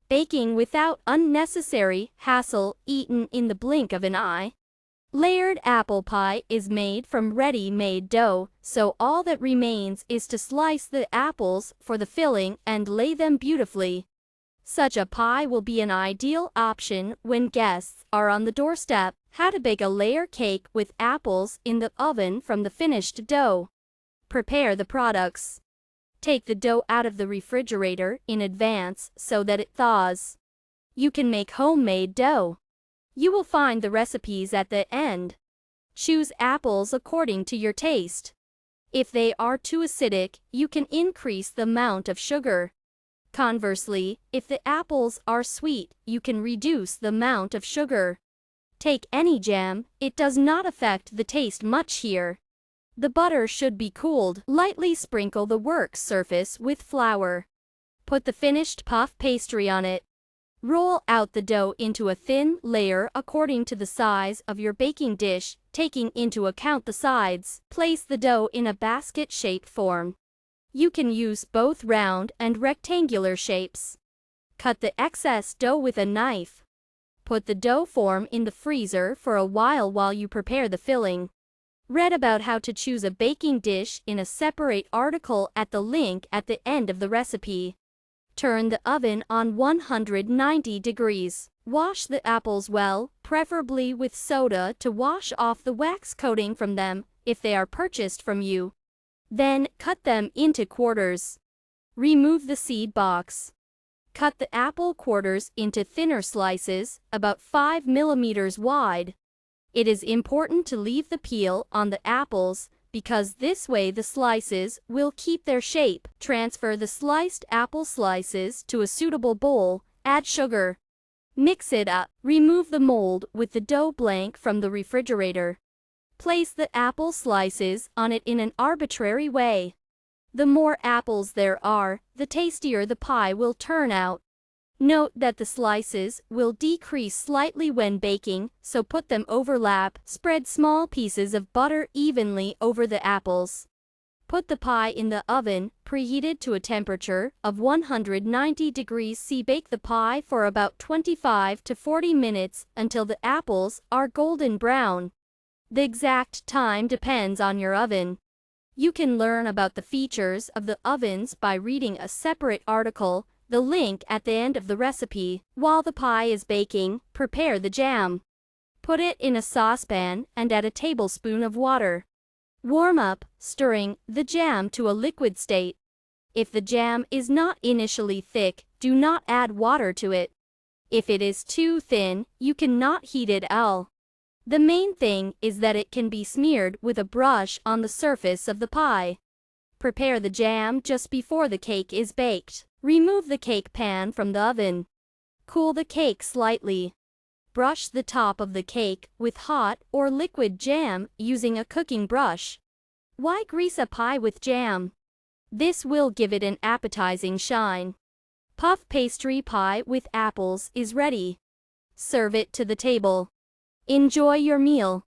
Baking without unnecessary hassle, eaten in the blink of an eye. Layered apple pie is made from ready-made dough, so all that remains is to slice the apples for the filling and lay them beautifully. Such a pie will be an ideal option when guests are on the doorstep. How to bake a layer cake with apples in the oven from the finished dough. Prepare the products. Take the dough out of the refrigerator in advance so that it thaws. You can make homemade dough. You will find the recipes at the end. Choose apples according to your taste. If they are too acidic, you can increase the amount of sugar. Conversely, if the apples are sweet, you can reduce the amount of sugar. Take any jam, it does not affect the taste much here. The butter should be cooled. Lightly sprinkle the work surface with flour. Put the finished puff pastry on it. Roll out the dough into a thin layer according to the size of your baking dish, taking into account the sides. Place the dough in a basket-shaped form. You can use both round and rectangular shapes. Cut the excess dough with a knife. Put the dough form in the freezer for a while you prepare the filling. Read about how to choose a baking dish in a separate article at the link at the end of the recipe. Turn the oven on 190 degrees. Wash the apples well, preferably with soda to wash off the wax coating from them if they are purchased from you. Then, cut them into quarters. Remove the seed box. Cut the apple quarters into thinner slices, about 5 millimeters wide. It is important to leave the peel on the apples because this way the slices will keep their shape. Transfer the sliced apple slices to a suitable bowl, add sugar. Mix it up. Remove the mold with the dough blank from the refrigerator. Place the apple slices on it in an arbitrary way. The more apples there are, the tastier the pie will turn out. Note that the slices will decrease slightly when baking, so put them overlap. Spread small pieces of butter evenly over the apples. Put the pie in the oven, preheated to a temperature of 190 degrees C. Bake the pie for about 25 to 40 minutes until the apples are golden brown. The exact time depends on your oven. You can learn about the features of the ovens by reading a separate article, the link at the end of the recipe. While the pie is baking, prepare the jam. Put it in a saucepan and add a tablespoon of water. Warm up, stirring the jam to a liquid state. If the jam is not initially thick, do not add water to it. If it is too thin, you cannot heat it all. The main thing is that it can be smeared with a brush on the surface of the pie. Prepare the jam just before the cake is baked. Remove the cake pan from the oven. Cool the cake slightly. Brush the top of the cake with hot or liquid jam using a cooking brush. Why grease a pie with jam? This will give it an appetizing shine. Puff pastry pie with apples is ready. Serve it to the table. Enjoy your meal.